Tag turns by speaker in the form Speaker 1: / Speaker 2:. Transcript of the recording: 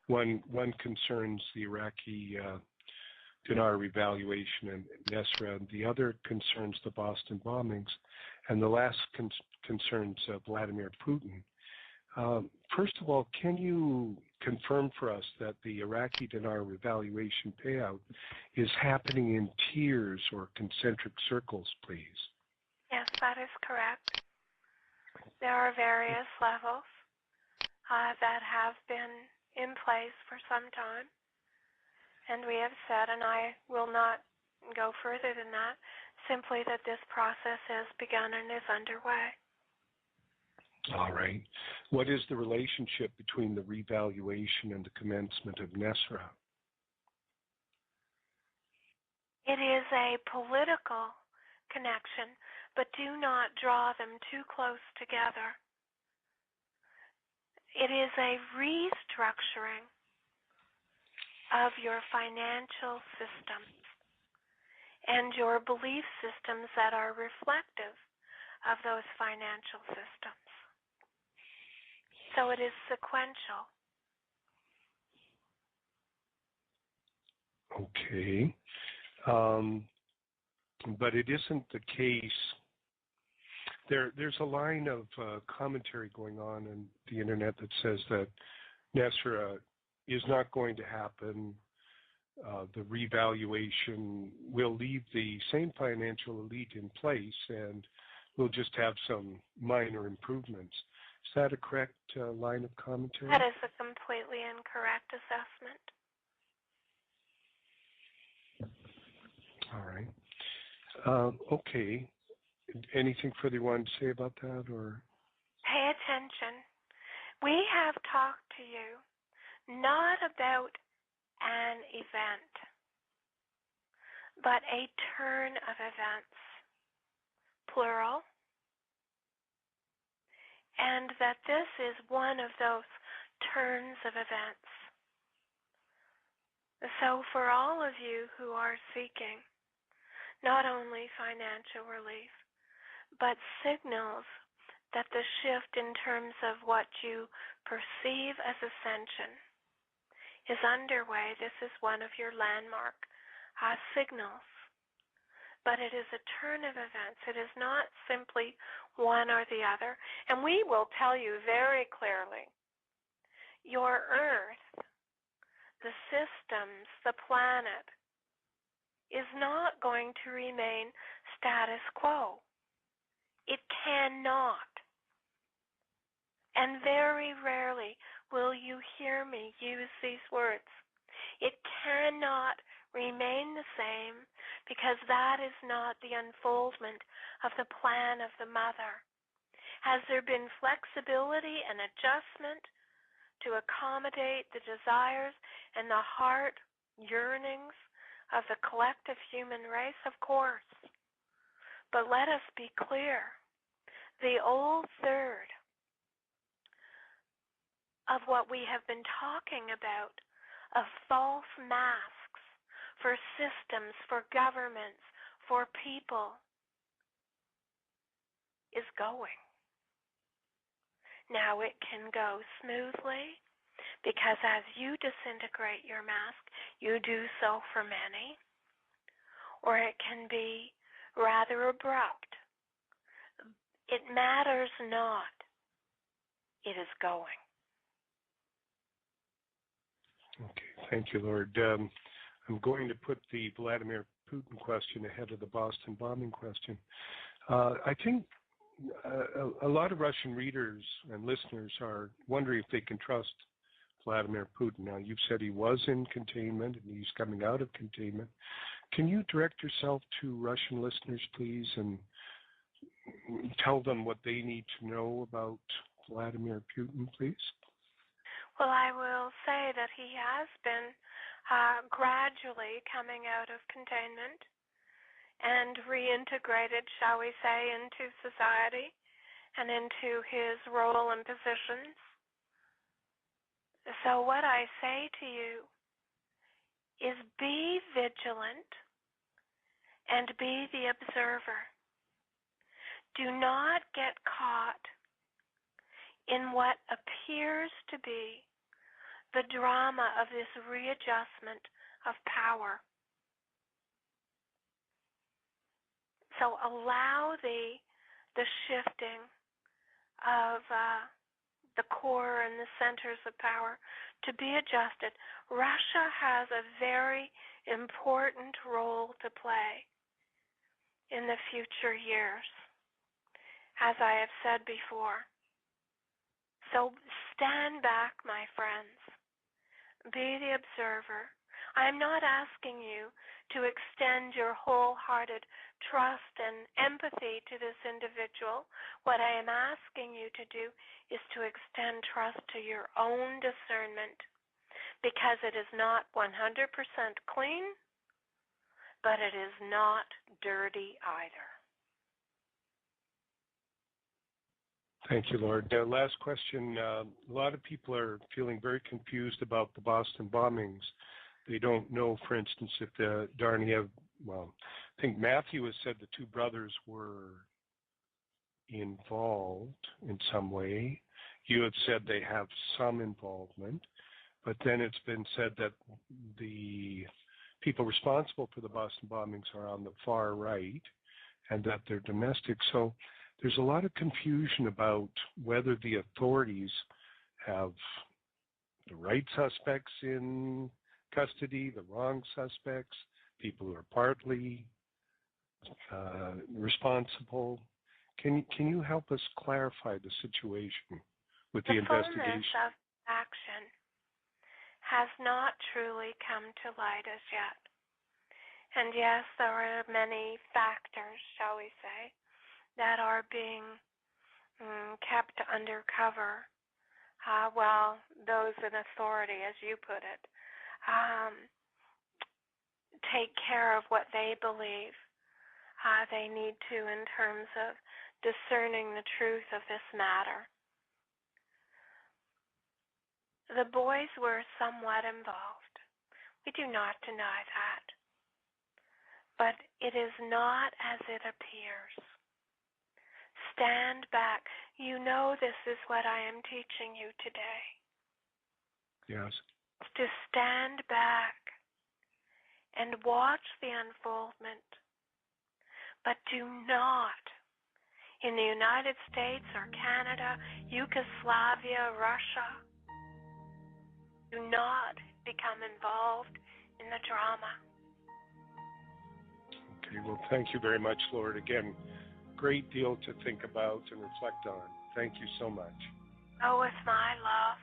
Speaker 1: one concerns the Iraqi dinar revaluation and Nasrallah, and the other concerns the Boston bombings, and the last concerns Vladimir Putin. First of all, can you confirm for us that the Iraqi dinar revaluation payout is happening in tiers or concentric circles, please?
Speaker 2: Yes, that is correct. There are various levels that have been in place for some time. And we have said, and I will not go further than that, simply that this process has begun and is underway.
Speaker 1: All right. What is the relationship between the revaluation and the commencement of Nasrallah?
Speaker 2: It is a political connection, but do not draw them too close together. It is a restructuring of your financial systems and your belief systems that are reflective of those financial systems. So it is sequential.
Speaker 1: Okay. But it isn't the case. There's a line of commentary going on the internet that says that Nasrallah is not going to happen. The revaluation will leave the same financial elite in place, and we'll just have some minor improvements. Is that a correct line of commentary?
Speaker 2: That is a completely incorrect assessment.
Speaker 1: All right. Okay. Anything further you want to say about that, or?
Speaker 2: Pay attention. We have talked to you not about an event, but a turn of events, plural, and that this is one of those turns of events. So for all of you who are seeking not only financial relief, but signals that the shift in terms of what you perceive as ascension is underway, this is one of your landmark signals. But it is a turn of events. It is not simply one or the other. And we will tell you very clearly, your Earth, the systems, the planet, is not going to remain status quo. It cannot. And very rarely will you hear me use these words. It cannot remain the same because that is not the unfoldment of the plan of the Mother. Has there been flexibility and adjustment to accommodate the desires and the heart yearnings of the collective human race? Of course. But let us be clear. The old third of what we have been talking about, of false masks for systems, for governments, for people, is going. Now it can go smoothly because as you disintegrate your mask, you do so for many, or it can be rather abrupt. It matters not. It is going.
Speaker 1: Okay, thank you, Lord. I'm going to put the Vladimir Putin question ahead of the Boston bombing question. I think a lot of Russian readers and listeners are wondering if they can trust Vladimir Putin. Now, you've said he was in containment and he's coming out of containment. Can you direct yourself to Russian listeners, please, and tell them what they need to know about Vladimir Putin, please?
Speaker 2: Well, I will say that he has been gradually coming out of containment and reintegrated, shall we say, into society and into his role and positions. So what I say to you is be vigilant and be the observer. Do not get caught in what appears to be the drama of this readjustment of power. So allow the shifting of the core and the centers of power to be adjusted. Russia has a very important role to play in the future years, as I have said before. So stand back, my friends. Be the observer. I'm not asking you to extend your wholehearted trust and empathy to this individual. What I am asking you to do is to extend trust to your own discernment, because it is not 100% clean, but it is not dirty either.
Speaker 1: Thank you, Lord. Last question. A lot of people are feeling very confused about the Boston bombings. They don't know, for instance, if the Darniev, well, I think Matthew has said the two brothers were involved in some way. You have said they have some involvement, but then it's been said that the people responsible for the Boston bombings are on the far right and that they're domestic. So there's a lot of confusion about whether the authorities have the right suspects in custody, the wrong suspects, people who are partly responsible. Can you help us clarify the situation with the investigation?
Speaker 2: The fullness of action has not truly come to light as yet. And yes, there are many factors, shall we say, that are being kept undercover. Well, those in authority, as you put it, take care of what they believe they need to in terms of discerning the truth of this matter. The boys were somewhat involved. We do not deny that. But it is not as it appears. Stand back. You know this is what I am teaching you today.
Speaker 1: Yes.
Speaker 2: To stand back and watch the unfoldment. But do not, in the United States or Canada, Yugoslavia, Russia, do not become involved in the drama.
Speaker 1: Okay, well, thank you very much, Lord. Again, great deal to think about and reflect on. Thank you so much.
Speaker 2: Oh, with my love.